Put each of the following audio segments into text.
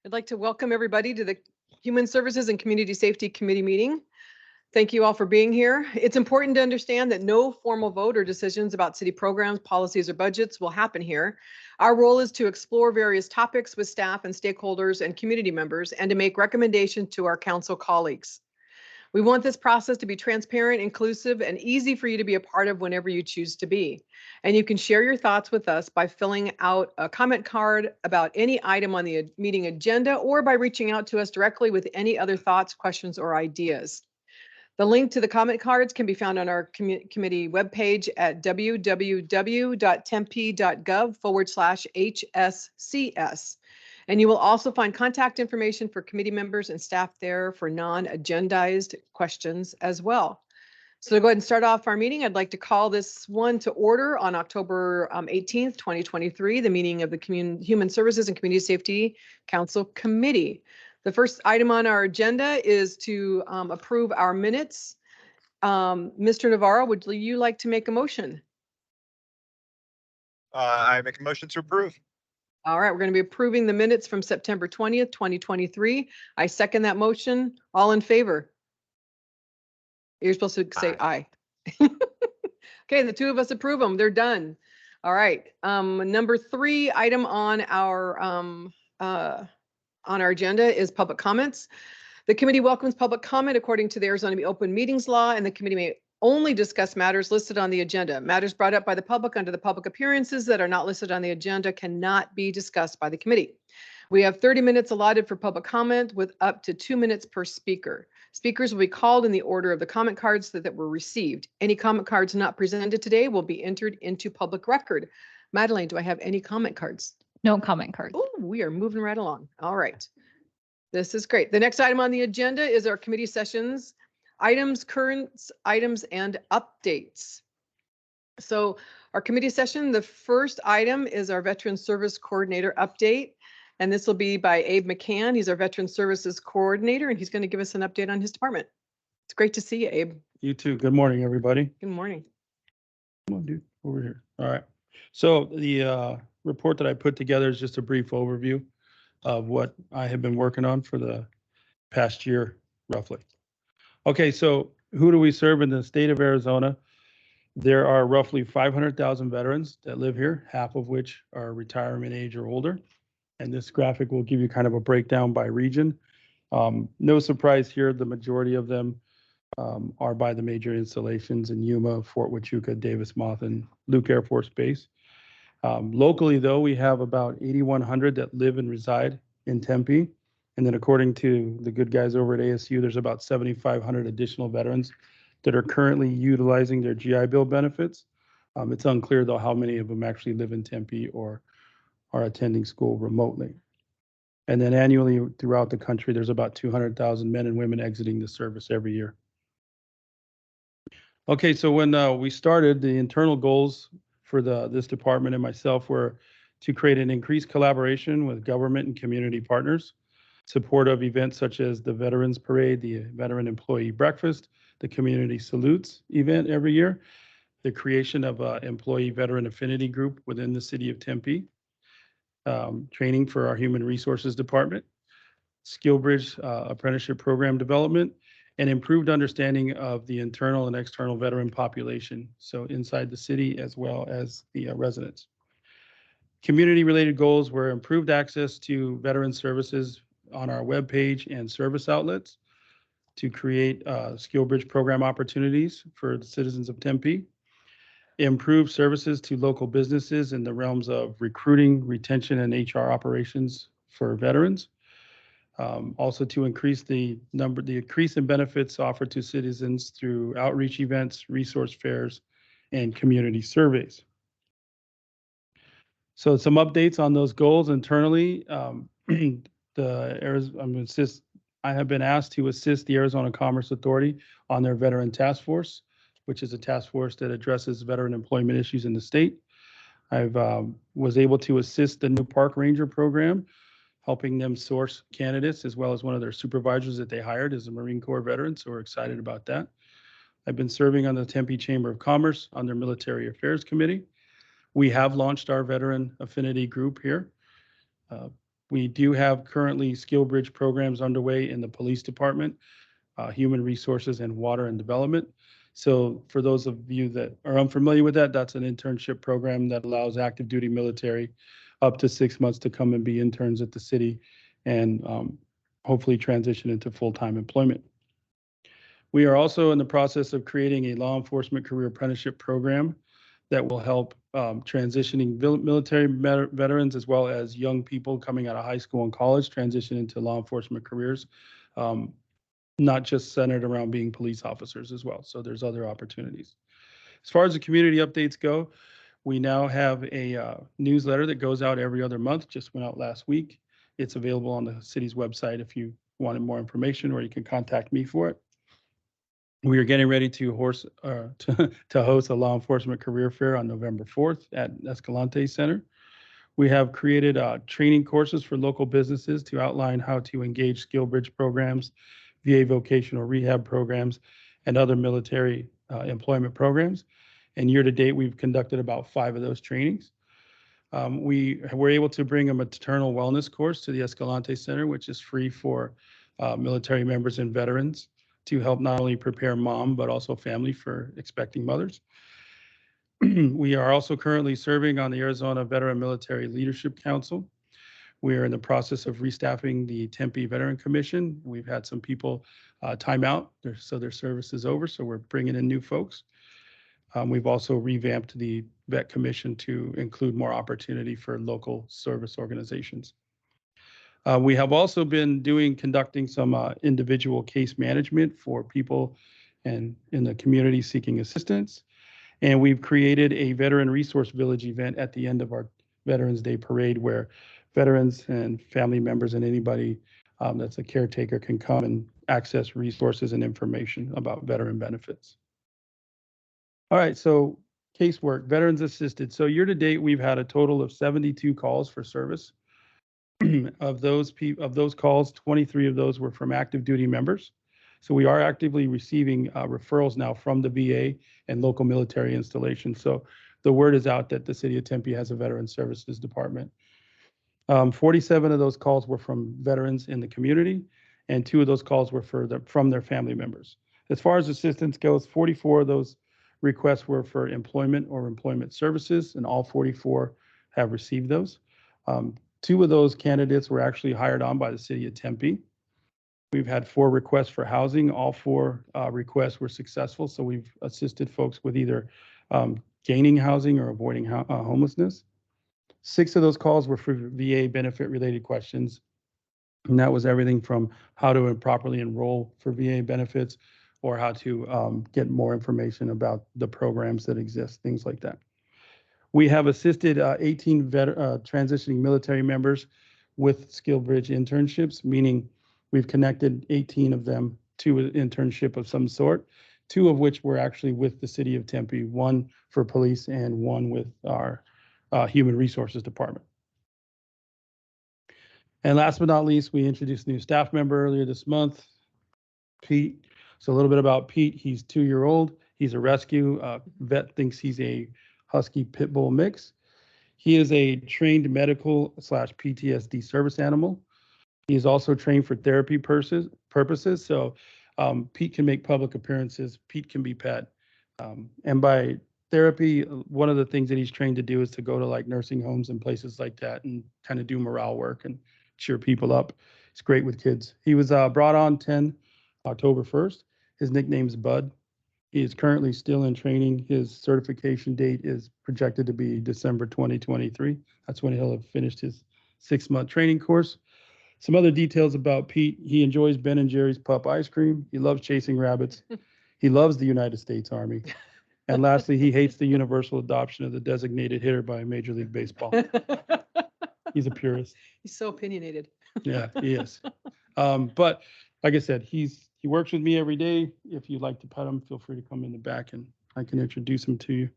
I'd like to welcome everybody to the Human Services and Community Safety Committee meeting. Thank you all for being here. It's important to understand that no formal vote or decisions about city programs, policies, or budgets will happen here. Our role is to explore various topics with staff and stakeholders and community members and to make recommendations to our council colleagues. We want this process to be transparent, inclusive, and easy for you to be a part of whenever you choose to be. And you can share your thoughts with us by filling out a comment card about any item on the meeting agenda or by reaching out to us directly with any other thoughts, questions, or ideas. The link to the comment cards can be found on our committee webpage at www.tempe.gov/HSCS. And you will also find contact information for committee members and staff there for non-agendized questions as well. So to go ahead and start off our meeting, I'd like to call this one to order on October 18th, 2023, the meeting of the Human Services and Community Safety Council Committee. The first item on our agenda is to approve our minutes. Mr. Navarro, would you like to make a motion? I make a motion to approve. All right, we're going to be approving the minutes from September 20th, 2023. I second that motion. All in favor? You're supposed to say aye. Okay, the two of us approve them. They're done. All right. Number 3 item on our agenda is public comments. The committee welcomes public comment according to the Arizona Open Meetings Law, and the committee may only discuss matters listed on the agenda. Matters brought up by the public under the public appearances that are not listed on the agenda cannot be discussed by the committee. We have 30 minutes allotted for public comment with up to 2 minutes per speaker. Speakers will be called in the order of the comment cards that were received. Any comment cards not presented today will be entered into public record. Madeline, do I have any comment cards? No comment cards. Oh, we are moving right along. All right. This is great. The next item on the agenda is our committee sessions, items, current items, and updates. So our committee session, the first item is our Veteran Service Coordinator update. And this will be by Abe McCann. He's our Veteran Services Coordinator, and he's going to give us an update on his department. It's great to see you, Abe. You too. Good morning, everybody. Good morning. Come on, dude, over here. All right. So the report that I put together is just a brief overview of what I have been working on for the past year, roughly. Okay, so who do we serve in the state of Arizona? There are roughly 500,000 veterans that live here, half of which are retirement age or older. And this graphic will give you kind of a breakdown by region. No surprise here, the majority of them are by the major installations in Yuma, Fort Huachuca, Davis Moth, and Luke Air Force Base. Locally, though, we have about 8,100 that live and reside in Tempe. And then according to the good guys over at ASU, there's about 7,500 additional veterans that are currently utilizing their GI Bill benefits. It's unclear, though, how many of them actually live in Tempe or are attending school remotely. And then annually throughout the country, there's about 200,000 men and women exiting the service every year. Okay, so when we started, the internal goals for this department and myself were to create an increased collaboration with government and community partners, support of events such as the Veterans Parade, the Veteran Employee Breakfast, the Community Salutes event every year, the creation of an employee veteran affinity group within the city of Tempe, training for our human resources department, SkillBridge apprenticeship program development, and improved understanding of the internal and external veteran population, so inside the city as well as the residents. Community-related goals were improved access to veteran services on our webpage and service outlets, to create SkillBridge program opportunities for the citizens of Tempe, improve services to local businesses in the realms of recruiting, retention, and HR operations for veterans. Also to increase the increase in benefits offered to citizens through outreach events, resource fairs, and community surveys. So some updates on those goals internally. I have been asked to assist the Arizona Commerce Authority on their Veteran Task Force, which is a task force that addresses veteran employment issues in the state. I was able to assist the new Park Ranger program, helping them source candidates, as well as one of their supervisors that they hired is a Marine Corps veteran, so we're excited about that. I've been serving on the Tempe Chamber of Commerce on their Military Affairs Committee. We have launched our Veteran Affinity Group here. We do have currently skill bridge programs underway in the police department, human resources, and water and development. So for those of you that are unfamiliar with that, that's an internship program that allows active duty military up to 6 months to come and be interns at the city and hopefully transition into full-time employment. We are also in the process of creating a law enforcement career apprenticeship program that will help transitioning military veterans as well as young people coming out of high school and college transition into law enforcement careers, not just centered around being police officers as well. So there's other opportunities. As far as the community updates go, we now have a newsletter that goes out every other month, just went out last week. It's available on the city's website if you wanted more information, or you can contact me for it. We are getting ready to host a law enforcement career fair on November 4th at Escalante Center. We have created training courses for local businesses to outline how to engage skill bridge programs, VA vocational rehab programs, and other military employment programs. And year to date, we've conducted about 5 of those trainings. We were able to bring a maternal wellness course to the Escalante Center, which is free for military members and veterans to help not only prepare mom, but also family for expecting mothers. We are also currently serving on the Arizona Veteran Military Leadership Council. We are in the process of restaffing the Tempe Veteran Commission. We've had some people time out, so their service is over, so we're bringing in new folks. We've also revamped the Vet Commission to include more opportunity for local service organizations. We have also been conducting some individual case management for people in the community seeking assistance. And we've created a Veteran Resource Village event at the end of our Veterans Day Parade where veterans and family members and anybody that's a caretaker can come and access resources and information about veteran benefits. All right, so casework, veterans assisted. So year to date, we've had a total of 72 calls for service. Of those calls, 23 of those were from active duty members. So we are actively receiving referrals now from the VA and local military installations. So the word is out that the city of Tempe has a veteran services department. 47 of those calls were from veterans in the community, and 2 of those calls were from their family members. As far as assistance goes, 44 of those requests were for employment or employment services, and all 44 have received those. 2 of those candidates were actually hired on by the city of Tempe. We've had 4 requests for housing. All 4 requests were successful. So we've assisted folks with either gaining housing or avoiding homelessness. 6 of those calls were for VA benefit related questions. And that was everything from how to properly enroll for VA benefits or how to get more information about the programs that exist, things like that. We have assisted 18 transitioning military members with Skill Bridge internships, meaning we've connected 18 of them to an internship of some sort, 2 of which were actually with the city of Tempe, 1 for police and 1 with our human resources department. And last but not least, we introduced a new staff member earlier this month, Pete. So a little bit about Pete. He's 2-year-old. He's a rescue. Vet thinks he's a Husky Pit Bull mix. He is a trained medical / PTSD service animal. He is also trained for therapy purposes. So Pete can make public appearances. Pete can be pet. And by therapy, one of the things that he's trained to do is to go to like nursing homes and places like that and kind of do morale work and cheer people up. It's great with kids. He was brought on October 1st. His nickname is Bud. He is currently still in training. His certification date is projected to be December 2023. That's when he'll have finished his 6-month training course. Some other details about Pete. He enjoys Ben & Jerry's pup ice cream. He loves chasing rabbits. He loves the United States Army. And lastly, he hates the universal adoption of the designated hitter by Major League Baseball. He's a purist. He's so opinionated. Yeah, he is. But like I said, he works with me every day. If you'd like to pet him, feel free to come in the back and I can introduce him to you.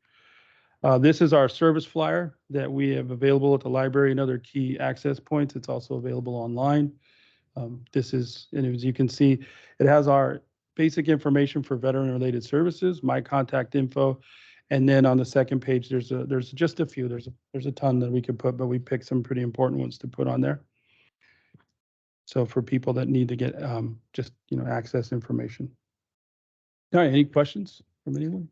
This is our service flyer that we have available at the library and other key access points. It's also available online. And as you can see, it has our basic information for veteran-related services, my contact info, and then on the second page, there's just a few. There's a ton that we could put, but we picked some pretty important ones to put on there. So for people that need to get just, access information. All right, any questions from anyone?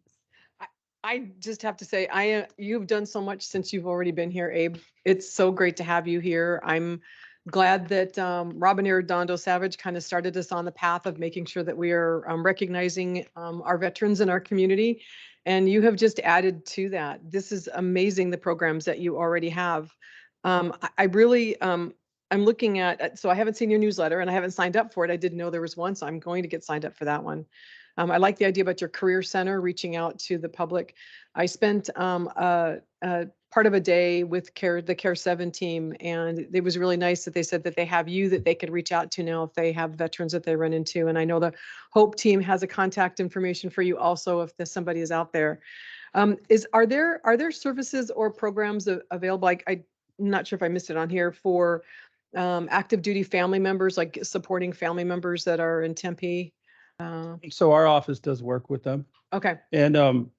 I just have to say, you've done so much since you've already been here, Abe. It's so great to have you here. I'm glad that Robin Arredondo Savage kind of started us on the path of making sure that we are recognizing our veterans in our community. And you have just added to that. This is amazing, the programs that you already have. I really, I'm looking at, so I haven't seen your newsletter and I haven't signed up for it. I didn't know there was one, so I'm going to get signed up for that one. I like the idea about your career center, reaching out to the public. I spent a part of a day with the Care 7 team, and it was really nice that they said that they have you that they could reach out to now if they have veterans that they run into. And I know the Hope team has a contact information for you also if there's somebody is out there. Are there services or programs available? I'm not sure if I missed it on here for active duty family members, like supporting family members that are in Tempe. So our office does work with them. Okay. And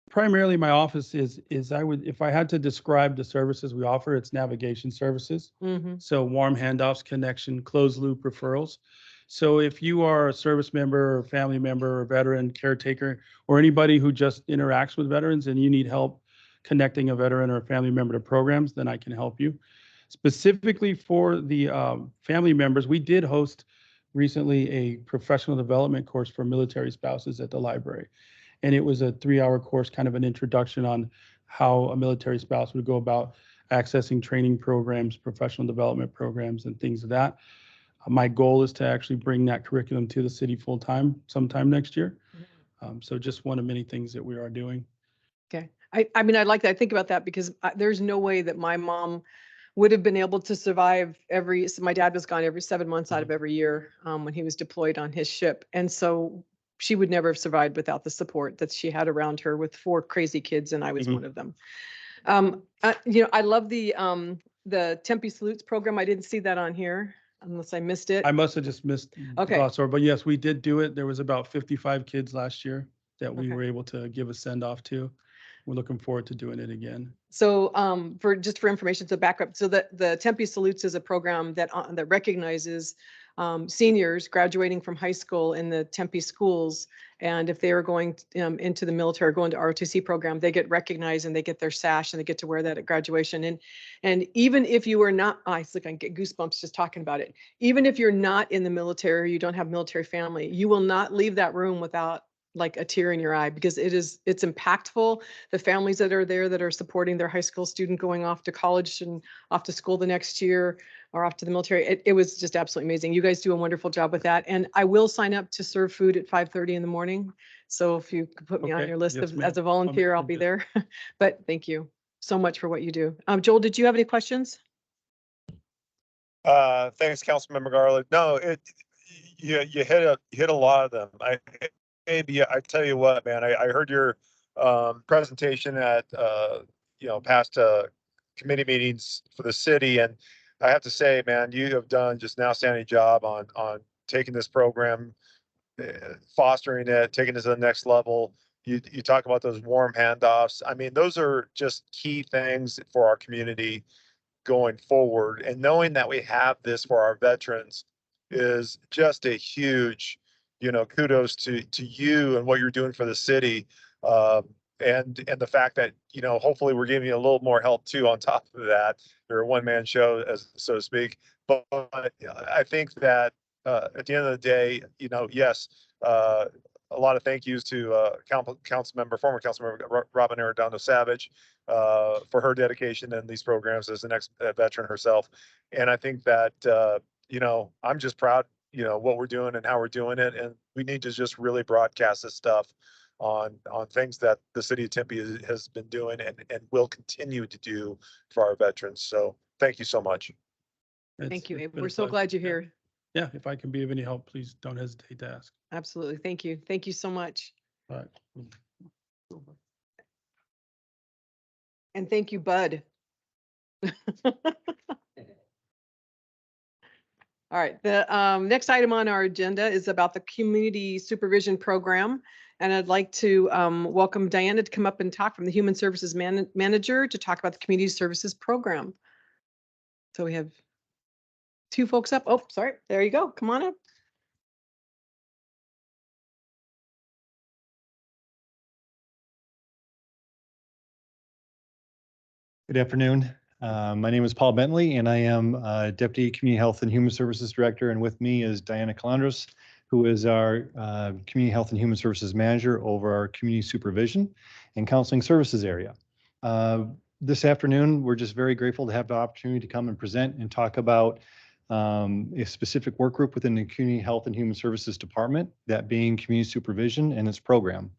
primarily my office is if I had to describe the services we offer, it's navigation services. Mm-hmm. So warm handoffs, connection, closed loop referrals. So if you are a service member or family member or veteran caretaker or anybody who just interacts with veterans and you need help connecting a veteran or a family member to programs, then I can help you. Specifically for the family members, we did host recently a professional development course for military spouses at the library. And it was a 3-hour course, kind of an introduction on how a military spouse would go about accessing training programs, professional development programs, and things of that. My goal is to actually bring that curriculum to the city full time sometime next year. So just one of many things that we are doing. Okay. I mean, I like that. I think about that because there's no way that my mom would have been able to survive so my dad was gone every 7 months out of every year when he was deployed on his ship. And so she would never have survived without the support that she had around her with 4 crazy kids, and I was one of them. I love the Tempe Salutes program. I didn't see that on here unless I missed it. I must have just missed Okay. gloss over, but yes, we did do it. There was about 55 kids last year that we Okay. were able to give a send off to. We're looking forward to doing it again. So for information, so back up, so the Tempe Salutes is a program that recognizes seniors graduating from high school in the Tempe schools. And if they are going into the military or going to ROTC program, they get recognized and they get their sash and they get to wear that at graduation. And even if you are not, I get goosebumps just talking about it. Even if you're not in the military or you don't have military family, you will not leave that room without like a tear in your eye, because it's impactful. The families that are there that are supporting their high school student going off to college and off to school the next year or off to the military. It was just absolutely amazing. You guys do a wonderful job with that. And I will sign up to serve food at 5:30 in the morning. So if you could put me on Okay. your list Yes, as ma'am. a volunteer, I'll be there. But thank you so much for what you do. Joel, did you have any questions? Thanks, Councilmember Garland. No, you hit a lot of them. I tell you what, man, I heard your presentation at past committee meetings for the city, and I have to say, man, you have done just an outstanding job on taking this program, fostering it, taking it to the next level. You talk about those warm handoffs. I mean, those are just key things for our community going forward. And knowing that we have this for our veterans is just a huge, kudos to you and what you're doing for the city. And the fact that, hopefully we're giving you a little more help too on top of that. You're a one-man show, as so to speak. But I think that at the end of the day, yes, a lot of thank yous to former council member Robin Arredondo Savage for her dedication in these programs as an ex-veteran herself. And I think that, I'm just proud, what we're doing and how we're doing it. And we need to just really broadcast this stuff on things that the city of Tempe has been doing and will continue to do for our veterans. So thank you so much. Thank you, It's Abe. been a We're so pleasure. glad you're here. Yeah, if I can be of any help, please don't hesitate to ask. Absolutely. Thank you. Thank you so much. All right. And thank you, Bud. All right, the next item on our agenda is about the Community Supervision Program. And I'd like to welcome Diana to come up and talk from the Human Services Manager to talk about the Community Services Program. So we have two folks up. Oh, sorry. There you go. Come on up. Good afternoon. My name is Paul Bentley, and I am Deputy Community Health and Human Services Director. And with me is Diana Calandros, who is our Community Health and Human Services Manager over our Community Supervision and Counseling Services area. This afternoon, we're just very grateful to have the opportunity to come and present and talk about a specific work group within the Community Health and Human Services Department, that being Community Supervision and its program.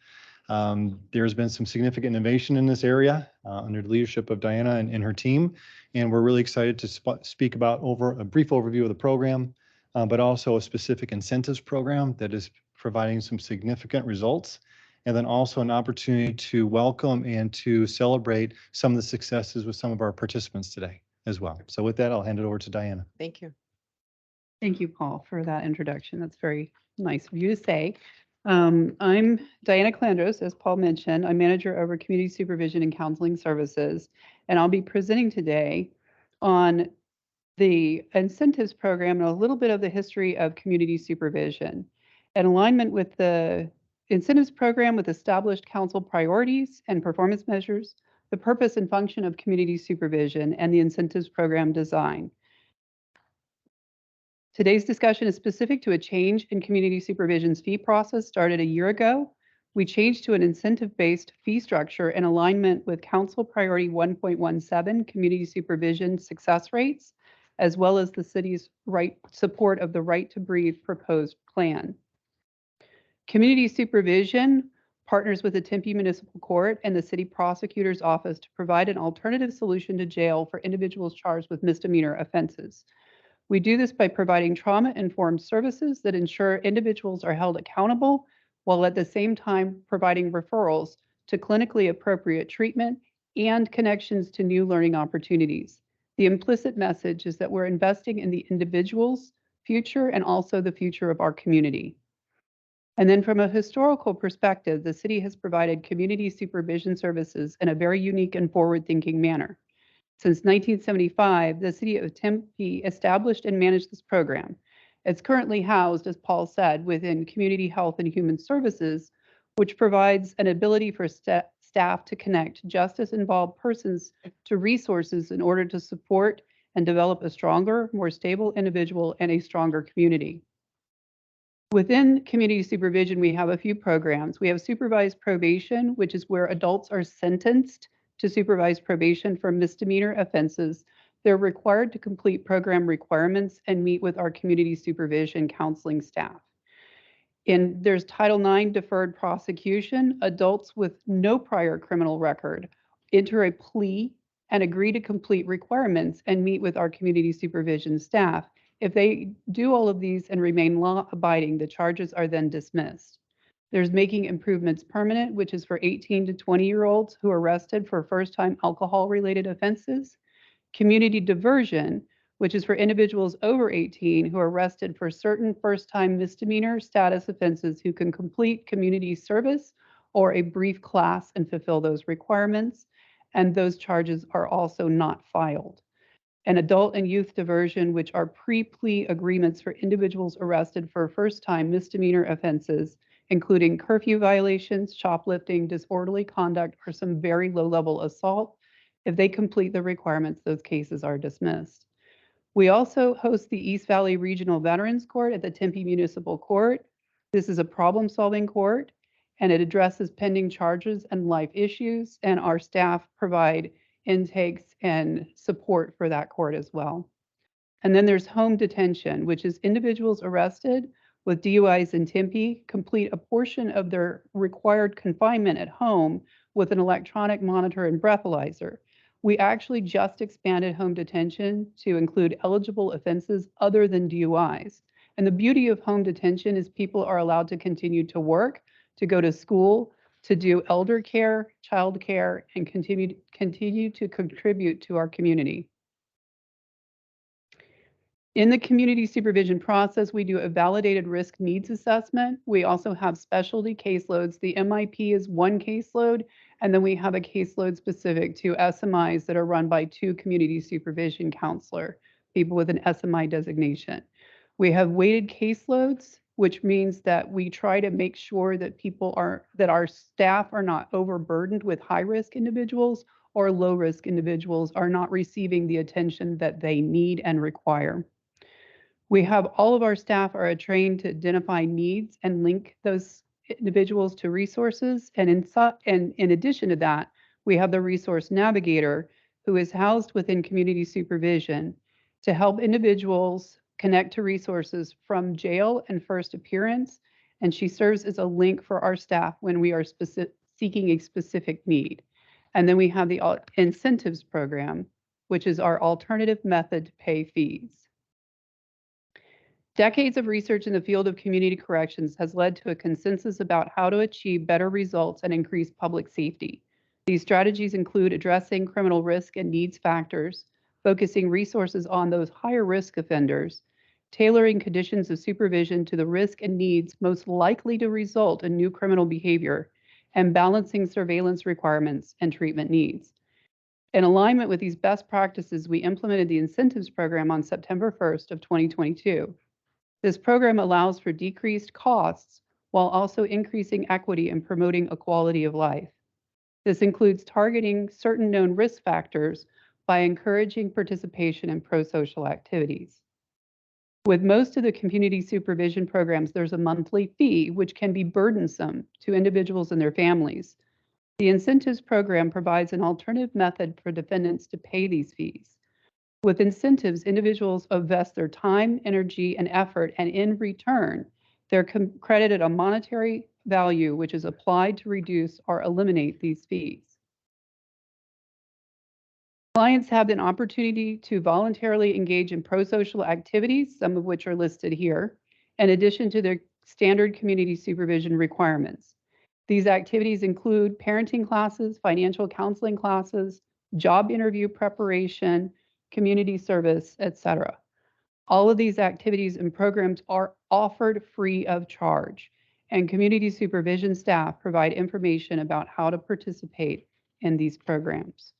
There's been some significant innovation in this area under the leadership of Diana and her team, and we're really excited to speak about a brief overview of the program, but also a specific incentives program that is providing some significant results, and then also an opportunity to welcome and to celebrate some of the successes with some of our participants today as well. So with that, I'll hand it over to Diana. Thank you. Thank you, Paul, for that introduction. That's very nice of you to say. I'm Diana Calandros, as Paul mentioned. I'm manager over Community Supervision and Counseling Services, and I'll be presenting today on the incentives program and a little bit of the history of community supervision. In alignment with the incentives program with established council priorities and performance measures, the purpose and function of community supervision, and the incentives program design. Today's discussion is specific to a change in community supervision's fee process started a year ago. We changed to an incentive-based fee structure in alignment with Council Priority 1.17 Community Supervision Success Rates, as well as the city's support of the Right to Breathe proposed plan. Community supervision partners with the Tempe Municipal Court and the City Prosecutor's Office to provide an alternative solution to jail for individuals charged with misdemeanor offenses. We do this by providing trauma-informed services that ensure individuals are held accountable, while at the same time providing referrals to clinically appropriate treatment and connections to new learning opportunities. The implicit message is that we're investing in the individual's future and also the future of our community. And then from a historical perspective, the city has provided community supervision services in a very unique and forward-thinking manner. Since 1975, the city of Tempe established and managed this program. It's currently housed, as Paul said, within Community Health and Human Services, which provides an ability for staff to connect justice-involved persons to resources in order to support and develop a stronger, more stable individual and a stronger community. Within community supervision, we have a few programs. We have supervised probation, which is where adults are sentenced to supervised probation for misdemeanor offenses. They're required to complete program requirements and meet with our community supervision counseling staff. And there's Title IX deferred prosecution. Adults with no prior criminal record enter a plea and agree to complete requirements and meet with our community supervision staff. If they do all of these and remain law-abiding, the charges are then dismissed. There's Making Improvements Permanent, which is for 18 to 20-year-olds who are arrested for first-time alcohol-related offenses. Community Diversion, which is for individuals over 18 who are arrested for certain first-time misdemeanor status offenses who can complete community service or a brief class and fulfill those requirements, and those charges are also not filed. And Adult and Youth Diversion, which are pre-plea agreements for individuals arrested for first-time misdemeanor offenses, including curfew violations, shoplifting, disorderly conduct, or some very low-level assault. If they complete the requirements, those cases are dismissed. We also host the East Valley Regional Veterans Court at the Tempe Municipal Court. This is a problem-solving court, and it addresses pending charges and life issues, and our staff provide intakes and support for that court as well. And then there's home detention, which is individuals arrested with DUIs in Tempe complete a portion of their required confinement at home with an electronic monitor and breathalyzer. We actually just expanded home detention to include eligible offenses other than DUIs. And the beauty of home detention is people are allowed to continue to work, to go to school, to do elder care, child care, and continue to contribute to our community. In the community supervision process, we do a validated risk needs assessment. We also have specialty caseloads. The MIP is one caseload, and then we have a caseload specific to SMIs that are run by 2 community supervision counselors. people with an SMI designation. We have weighted caseloads, which means that we try to make sure that that our staff are not overburdened with high-risk individuals, or low-risk individuals are not receiving the attention that they need and require. We have all of our staff are trained to identify needs and link those individuals to resources. And in addition to that, we have the resource navigator, who is housed within community supervision to help individuals connect to resources from jail and first appearance. And she serves as a link for our staff when we are seeking a specific need. And then we have the incentives program, which is our alternative method to pay fees. Decades of research in the field of community corrections has led to a consensus about how to achieve better results and increase public safety. These strategies include addressing criminal risk and needs factors, focusing resources on those higher risk offenders, tailoring conditions of supervision to the risk and needs most likely to result in new criminal behavior, and balancing surveillance requirements and treatment needs. In alignment with these best practices, we implemented the incentives program on September 1st of 2022. This program allows for decreased costs while also increasing equity and promoting a quality of life. This includes targeting certain known risk factors by encouraging participation in pro-social activities. With most of the community supervision programs, there's a monthly fee, which can be burdensome to individuals and their families. The incentives program provides an alternative method for defendants to pay these fees. With incentives, individuals invest their time, energy, and effort, and in return, they're credited a monetary value which is applied to reduce or eliminate these fees. Clients have an opportunity to voluntarily engage in pro-social activities, some of which are listed here, in addition to their standard community supervision requirements. These activities include parenting classes, financial counseling classes, job interview preparation, community service, etc. All of these activities and programs are offered free of charge, and community supervision staff provide information about how to participate in these programs.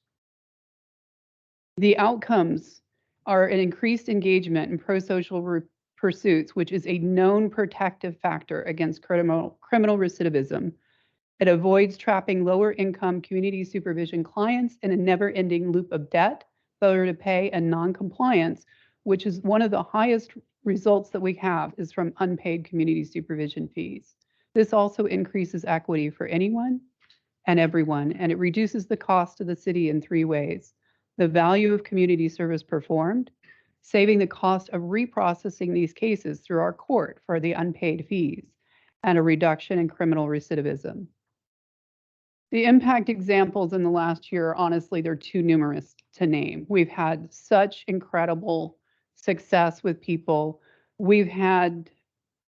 The outcomes are an increased engagement in pro-social pursuits, which is a known protective factor against criminal recidivism. It avoids trapping lower income community supervision clients in a never-ending loop of debt, failure to pay, and non-compliance, which is one of the highest results that we have is from unpaid community supervision fees. This also increases equity for anyone and everyone, and it reduces the cost to the city in 3 ways: the value of community service performed, saving the cost of reprocessing these cases through our court for the unpaid fees, and a reduction in criminal recidivism. The impact examples in the last year, honestly, they're too numerous to name. We've had such incredible success with people.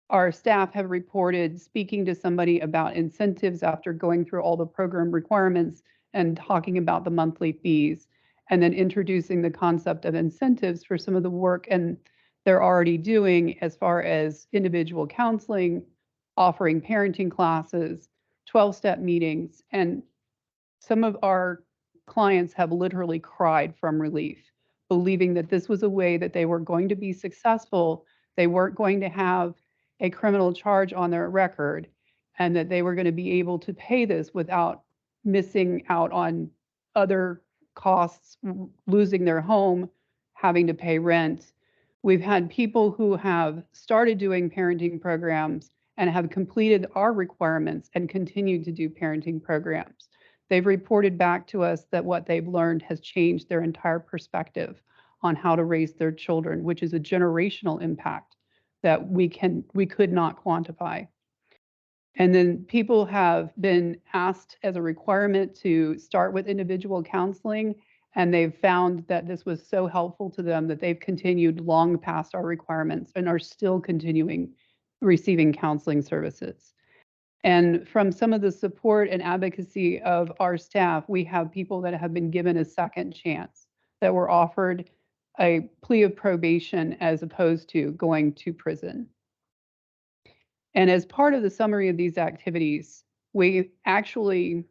Our staff have reported speaking to somebody about incentives after going through all the program requirements and talking about the monthly fees, and then introducing the concept of incentives for some of the work and they're already doing as far as individual counseling, offering parenting classes, 12-step meetings, and some of our clients have literally cried from relief, believing that this was a way that they were going to be successful, they weren't going to have a criminal charge on their record, and that they were going to be able to pay this without missing out on other costs, losing their home, having to pay rent. We've had people who have started doing parenting programs and have completed our requirements and continued to do parenting programs. They've reported back to us that what they've learned has changed their entire perspective on how to raise their children, which is a generational impact that we could not quantify. And then people have been asked as a requirement to start with individual counseling, and they've found that this was so helpful to them that they've continued long past our requirements and are still continuing receiving counseling services. And from some of the support and advocacy of our staff, we have people that have been given a second chance, that were offered a plea of probation as opposed to going to prison. And as part of the summary of these activities, we actually,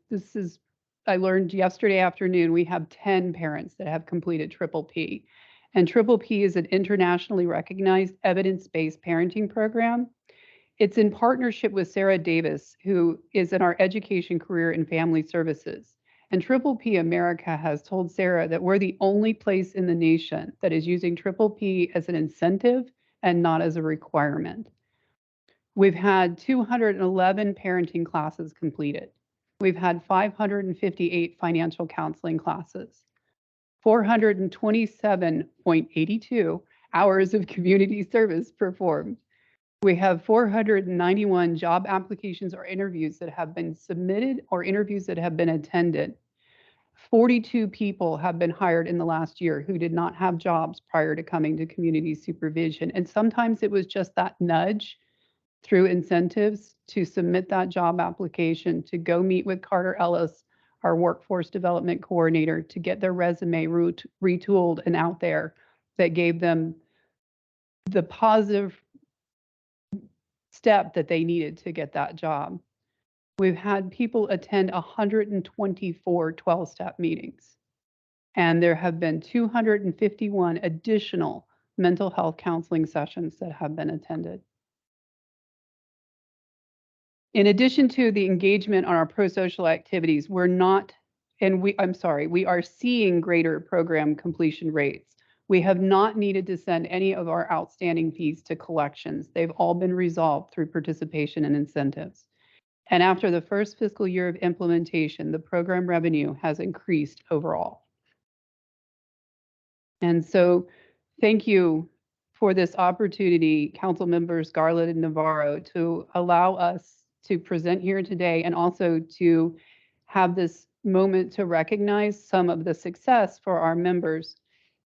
I learned yesterday afternoon, we have 10 parents that have completed Triple P. And Triple P is an internationally recognized evidence-based parenting program. It's in partnership with Sarah Davis, who is in our education, career, and family services. And Triple P America has told Sarah that we're the only place in the nation that is using Triple P as an incentive and not as a requirement. We've had 211 parenting classes completed. We've had 558 financial counseling classes, 427.82 hours of community service performed. We have 491 job applications or interviews that have been submitted or interviews that have been attended. 42 people have been hired in the last year who did not have jobs prior to coming to community supervision. And sometimes it was just that nudge through incentives to submit that job application, to go meet with Carter Ellis, our workforce development coordinator, to get their resume retooled and out there, that gave them the positive step that they needed to get that job. We've had people attend 124 12-step meetings, and there have been 251 additional mental health counseling sessions that have been attended. In addition to the engagement on our pro-social activities, we are seeing greater program completion rates. We have not needed to send any of our outstanding fees to collections. They've all been resolved through participation and incentives. And after the first fiscal year of implementation, the program revenue has increased overall. And so thank you for this opportunity, Council Members Garland and Navarro, to allow us to present here today and also to have this moment to recognize some of the success for our members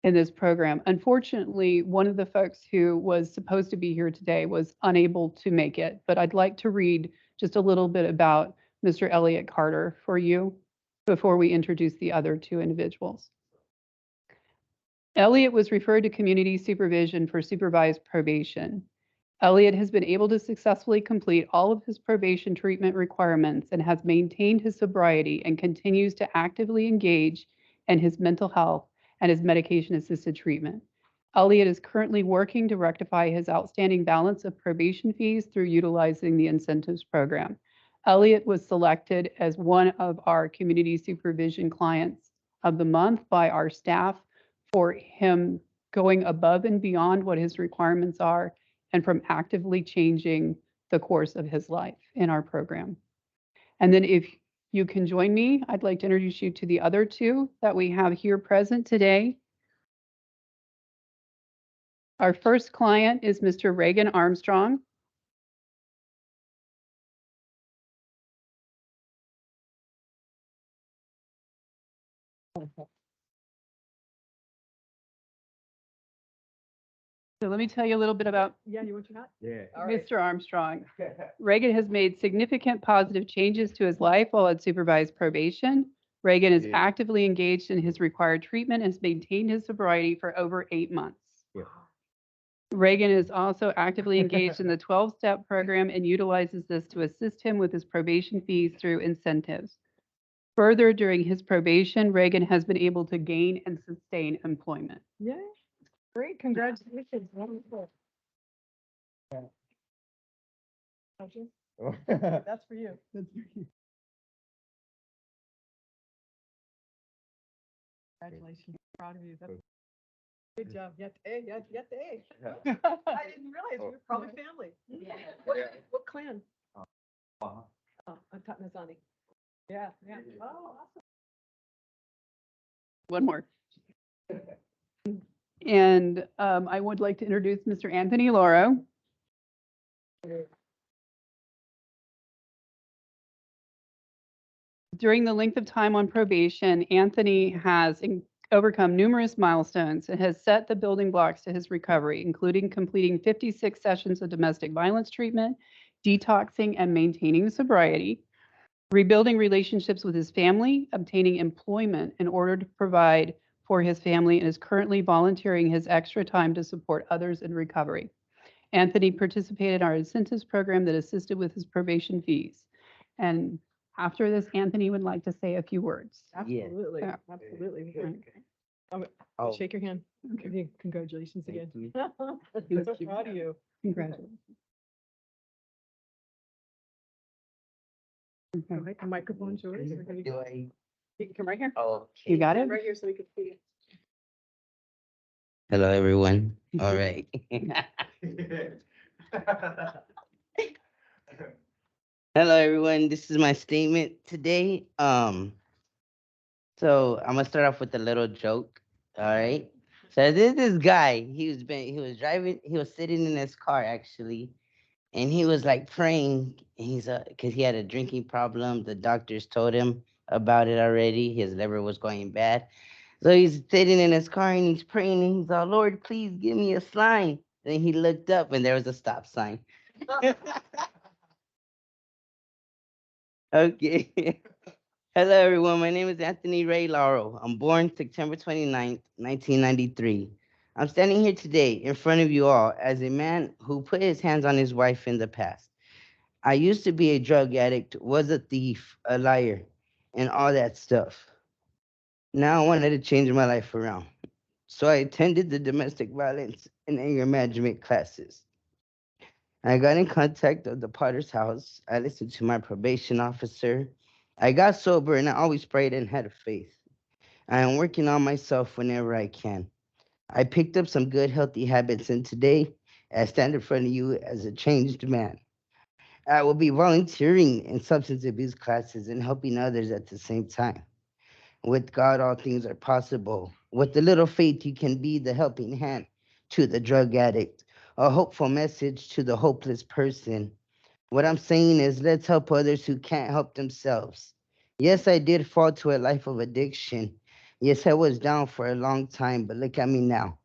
in this program. Unfortunately, one of the folks who was supposed to be here today was unable to make it, but I'd like to read just a little bit about Mr. Elliott Carter for you before we introduce the other two individuals. Elliott was referred to community supervision for supervised probation. Elliott has been able to successfully complete all of his probation treatment requirements and has maintained his sobriety and continues to actively engage in his mental health and his medication-assisted treatment. Elliott is currently working to rectify his outstanding balance of probation fees through utilizing the incentives program. Elliott was selected as one of our community supervision clients of the month by our staff for him going above and beyond what his requirements are and from actively changing the course of his life in our program. And then if you can join me, I'd like to introduce you to the other two that we have here present today. Our first client is Mr. Reagan Armstrong. So let me tell you a little bit about You want your hat? Yeah. Mr. Armstrong. Reagan has made significant positive changes to his life while at supervised probation. Reagan is Yeah. actively engaged in his required treatment and has maintained his sobriety for over 8 months. Yeah. Reagan is also actively engaged in the 12-step program and utilizes this to assist him with his probation fees through incentives. Further, during his probation, Reagan has been able to gain and sustain employment. Yay, great, congratulations. Wonderful. That's for you. Congratulations, proud of you. Good job. You got the A. I didn't realize we were probably family. What clan? Oh, Tatnazani. Yeah. Oh, awesome. One more. And I would like to introduce Mr. Anthony Lauro. During the length of time on probation, Anthony has overcome numerous milestones and has set the building blocks to his recovery, including completing 56 sessions of domestic violence treatment, detoxing and maintaining sobriety, rebuilding relationships with his family, obtaining employment in order to provide for his family, and is currently volunteering his extra time to support others in recovery. Anthony participated in our incentives program that assisted with his probation fees. And after this, Anthony would like to say a few words. Absolutely, Yeah. absolutely. Okay. Shake your hand. Okay, congratulations again. you. I'm so proud of you. Congratulations. All right, the microphone's yours. We're gonna- Do I? You can come right here. Oh, You got it? Right here so we can see you. hello, everyone. All right. Hello, everyone. This is my statement today. So I'm gonna start off with a little joke. All right. So this guy, he was sitting in his car actually, and he was like praying. And cause he had a drinking problem. The doctors told him about it already. His liver was going bad. So he's sitting in his car and he's praying and he's all, Lord, please give me a sign. Then he looked up and there was a stop sign. Okay. Hello, everyone. My name is Anthony Ray Laurel. I'm born September 29th, 1993. I'm standing here today in front of you all as a man who put his hands on his wife in the past. I used to be a drug addict, was a thief, a liar, and all that stuff. Now I wanted to change my life around. So I attended the domestic violence and anger management classes. I got in contact with the Potter's house. I listened to my probation officer. I got sober and I always prayed and had faith. I am working on myself whenever I can. I picked up some good, healthy habits, and today I stand in front of you as a changed man. I will be volunteering in substance abuse classes and helping others at the same time. With God, all things are possible. With a little faith, you can be the helping hand to the drug addict, a hopeful message to the hopeless person. What I'm saying is, let's help others who can't help themselves. Yes, I did fall to a life of addiction. Yes, I was down for a long time, but look at me now.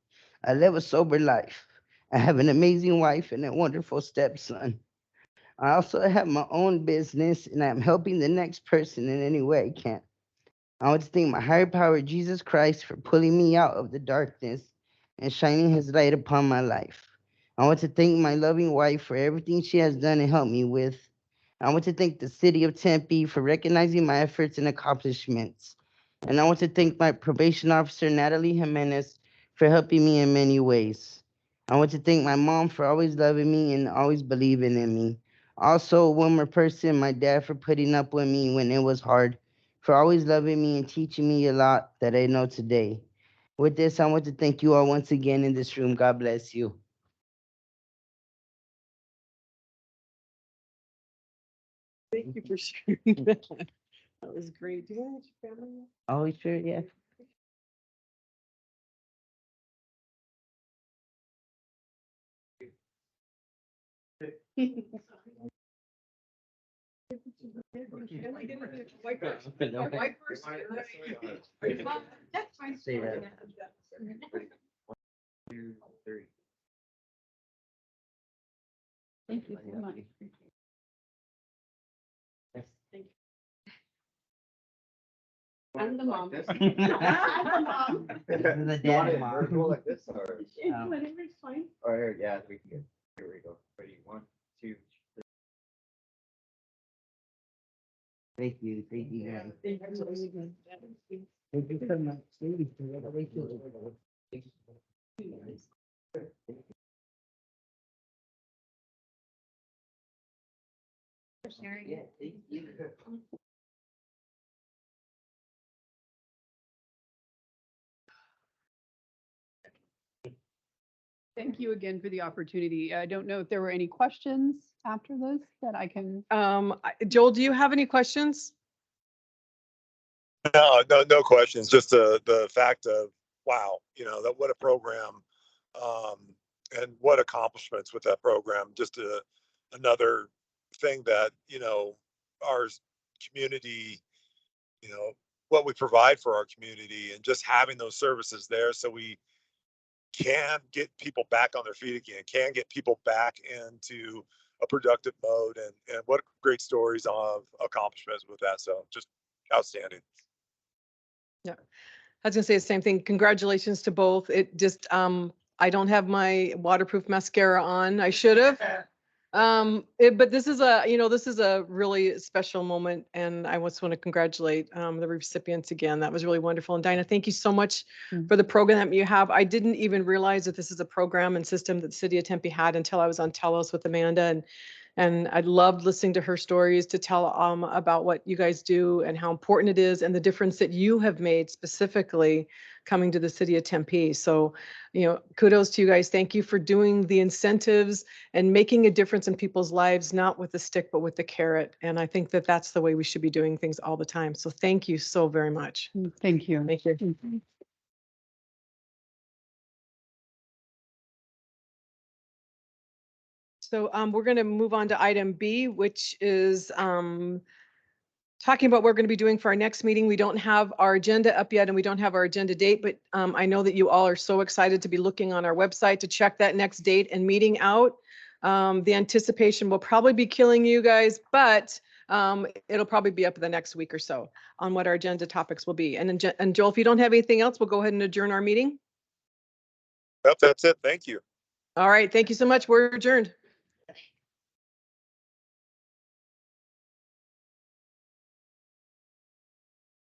I live a sober life. I have an amazing wife and a wonderful stepson. I also have my own business and I'm helping the next person in any way I can. I want to thank my higher power, Jesus Christ, for pulling me out of the darkness and shining his light upon my life. I want to thank my loving wife for everything she has done and helped me with. I want to thank the city of Tempe for recognizing my efforts and accomplishments. And I want to thank my probation officer, Natalie Jimenez, for helping me in many ways. I want to thank my mom for always loving me and always believing in me. Also, one more person, my dad, for putting up with me when it was hard, for always loving me and teaching me a lot that I know today. With this, I want to thank you all once again in this room. God bless you. Thank you for sharing that. That was great. Do you want your family? Oh, sure, yeah. White first. That's fine. Say that. 2, 3. Thank you so much. I'm the mom. This is the dad, mom. like this or? Whatever's fine. Or, yeah, we can get, here we go. Ready, 1, 2. Thank you guys. Thank you. Thank you so much. Yeah, thank you. Thank you again for the opportunity. I don't know if there were any questions after this that I can. Joel, do you have any questions? No questions. Just the fact of, wow, that what a program, and what accomplishments with that program. Just another thing that, our community, what we provide for our community, and just having those services there so we can get people back on their feet again, can get people back into a productive mode, and what great stories of accomplishments with that. So just outstanding. Yeah, I was gonna say the same thing. Congratulations to both. It just, I don't have my waterproof mascara on. I should have. But this is this is a really special moment, and I just want to congratulate the recipients again. That was really wonderful. And Dinah, thank you so much for the program that you have. I didn't even realize that this is a program and system that the city of Tempe had until I was on Telos with Amanda, and I loved listening to her stories to tell about what you guys do and how important it is and the difference that you have made specifically coming to the city of Tempe. So, kudos to you guys. Thank you for doing the incentives and making a difference in people's lives, not with the stick, but with the carrot. And I think that that's the way we should be doing things all the time. So thank you so very much. Thank you. Thank you. Mhm. So we're going to move on to item B, which is talking about what we're going to be doing for our next meeting. We don't have our agenda up yet and we don't have our agenda date, but I know that you all are so excited to be looking on our website to check that next date and meeting out. The anticipation will probably be killing you guys, but it'll probably be up the next week or so on what our agenda topics will be. And Joel, if you don't have anything else, we'll go ahead and adjourn our meeting. Yep, that's it. Thank you. All right. Thank you so much. We're adjourned.